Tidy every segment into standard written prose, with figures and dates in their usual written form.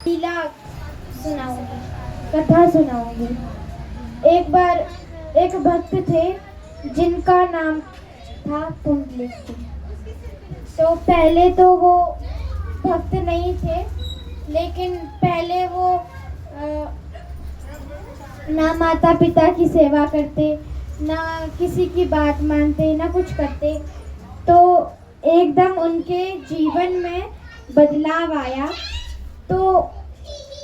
लीला सुनाऊंगी, कथा सुनाऊंगी। एक बार एक भक्त थे जिनका नाम था पुंडलिक जी। तो पहले तो वो भक्त नहीं थे, लेकिन पहले वो ना माता पिता की सेवा करते, ना किसी की बात मानते, ना कुछ करते। तो एकदम उनके जीवन में बदलाव आया। तो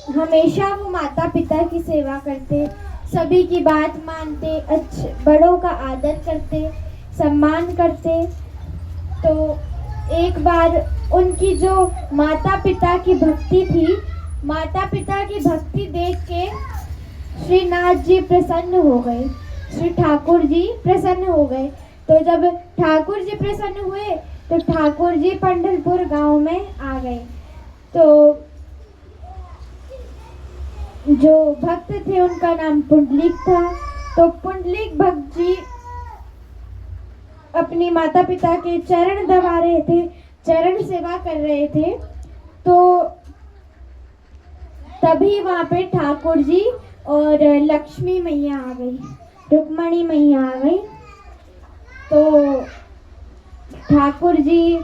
हमेशा वो माता पिता की सेवा करते, सभी की बात मानते, अच्छे बड़ों का आदर करते, सम्मान करते। तो एक बार उनकी जो माता पिता की भक्ति थी, माता पिता की भक्ति देख के श्रीनाथ जी प्रसन्न हो गए, श्री ठाकुर जी प्रसन्न हो गए। तो जब ठाकुर जी प्रसन्न हुए तो ठाकुर जी पंढरपुर गांव में आ गए। तो जो भक्त थे उनका नाम पुंडलिक था। तो पुंडलिक भक्त जी अपनी माता पिता के चरण दबा रहे थे, चरण सेवा कर रहे थे। तो तभी वहाँ पे ठाकुर जी और लक्ष्मी मैया आ गई, रुक्मणी मैया आ गई। तो ठाकुर जी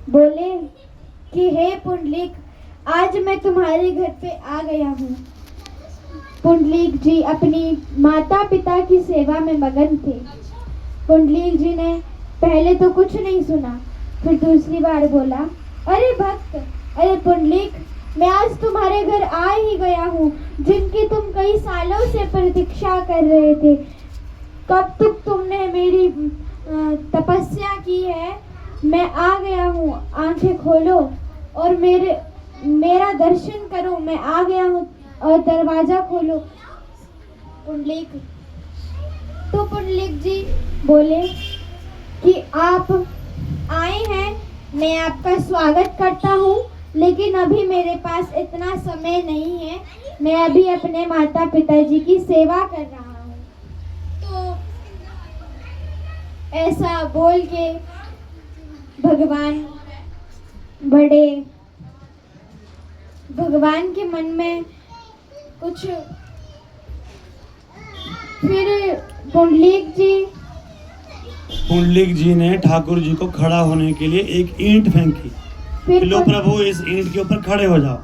बोले कि हे पुंडलिक, आज मैं तुम्हारे घर पे आ गया हूँ। पुंडलिक जी अपनी माता पिता की सेवा में मगन थे। पुंडलिक जी ने पहले तो कुछ नहीं सुना, फिर दूसरी बार बोला, अरे भक्त, अरे पुंडलिक, मैं आज तुम्हारे घर आ ही गया हूँ, जिनकी तुम कई सालों से प्रतीक्षा कर रहे थे। कब तक तुमने मेरी तपस्या की है, मैं आ गया हूँ, आंखें खोलो और मेरा दर्शन करो, मैं आ गया हूँ और दरवाजा खोलो। पुंडलिक तो पुंडलिक जी बोले कि आप आए हैं, मैं आपका स्वागत करता हूँ, लेकिन अभी मेरे पास इतना समय नहीं है, मैं अभी अपने माता पिताजी की सेवा कर रहा हूँ। तो ऐसा बोल के भगवान के मन में कुछ, फिर पुंडलिक जी ने ठाकुर जी को खड़ा होने के लिए एक ईंट फेंकी, फिर लो प्रभु इस ईंट के ऊपर खड़े हो जाओ।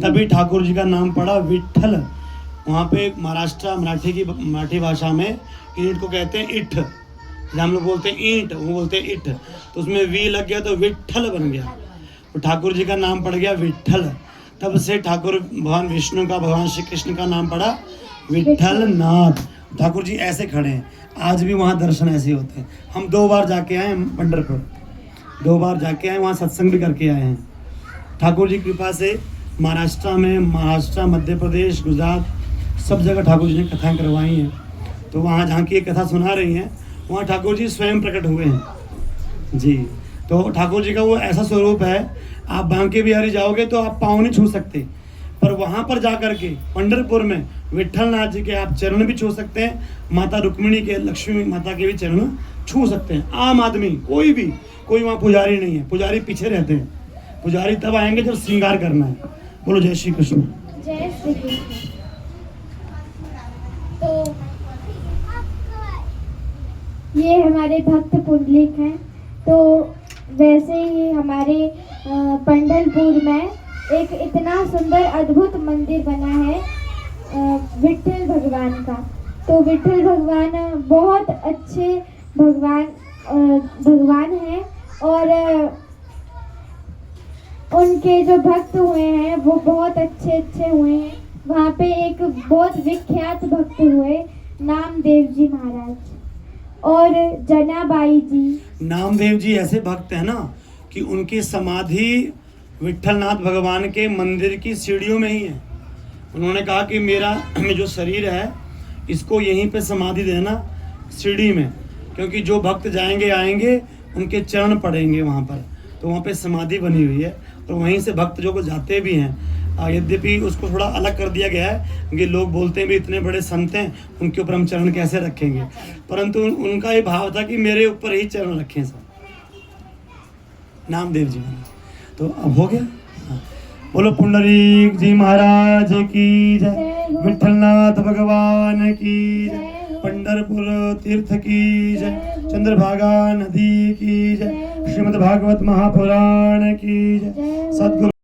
तभी ठाकुर जी का नाम पड़ा विठ्ठल। वहाँ पे मराठी भाषा में ईंट को कहते हैं इठ, जहाँ हम लोग बोलते हैं ईंट, वो बोलते हैं इठ। तो उसमें वी लग गया तो विठ्ठल बन गया, तो ठाकुर जी का नाम पड़ गया विठ्ठल। तब से ठाकुर भगवान विष्णु का, भगवान श्री कृष्ण का नाम पड़ा विठ्ठल नाथ। ठाकुर जी ऐसे खड़े हैं, आज भी वहाँ दर्शन ऐसे होते हैं। हम 2 बार जाके आए हैं पंढरपुर, 2 बार जाके आए, वहाँ सत्संग भी करके आए हैं। ठाकुर जी की कृपा से महाराष्ट्र, मध्य प्रदेश, गुजरात, सब जगह ठाकुर जी ने कथाएं करवाई हैं। तो वहाँ जहाँ की कथा सुना रही हैं, वहाँ ठाकुर जी स्वयं प्रकट हुए हैं जी। तो ठाकुर जी का वो ऐसा स्वरूप है, आप बांके बिहारी जाओगे तो आप पाँव नहीं छू सकते, पर वहाँ पर जा कर के पंढरपुर में विठ्ठल नाथ जी के आप चरण भी छू सकते हैं, माता रुक्मिणी के, लक्ष्मी माता के भी चरण छू सकते हैं। आम आदमी कोई वहाँ पुजारी नहीं है, पुजारी पीछे रहते हैं, पुजारी तब आएंगे जब श्रृंगार करना है। बोलो जय श्री कृष्ण। जय श्री कृष्ण। तो ये हमारे भक्त पुंडलिक हैं। तो वैसे ही हमारे पंढरपुर में एक इतना सुंदर अद्भुत मंदिर बना है विठ्ठल भगवान का। तो विठ्ठल भगवान बहुत अच्छे भगवान हैं, और उनके जो भक्त हुए हैं वो बहुत अच्छे हुए हैं। वहाँ पे एक बहुत विख्यात भक्त हुए, नामदेव जी महाराज और जनाबाई जी। नामदेव जी ऐसे भक्त हैं ना कि उनकी समाधि विठ्ठलनाथ भगवान के मंदिर की सीढ़ियों में ही है। उन्होंने कहा कि मेरा जो शरीर है इसको यहीं पे समाधि देना सीढ़ी में, क्योंकि जो भक्त जाएंगे आएंगे उनके चरण पड़ेंगे वहाँ पर, तो वहाँ पे समाधि बनी हुई है। और वहीं से भक्त जो को जाते भी हैं, यद्यपि उसको थोड़ा अलग कर दिया गया है, क्योंकि लोग बोलते हैं भी इतने बड़े संत हैं, उनके ऊपर हम चरण कैसे रखेंगे, परंतु उनका ये भाव था कि मेरे ऊपर ही चरण रखें सब, नामदेव जी। तो अब हो गया। बोलो पुंडरीक जी महाराज की जय, विठलनाथ भगवान की जय, पंढरपुर तीर्थ की जय, चंद्रभागा नदी की जय, श्रीमद् भागवत महापुराण की जय, सद्गुरु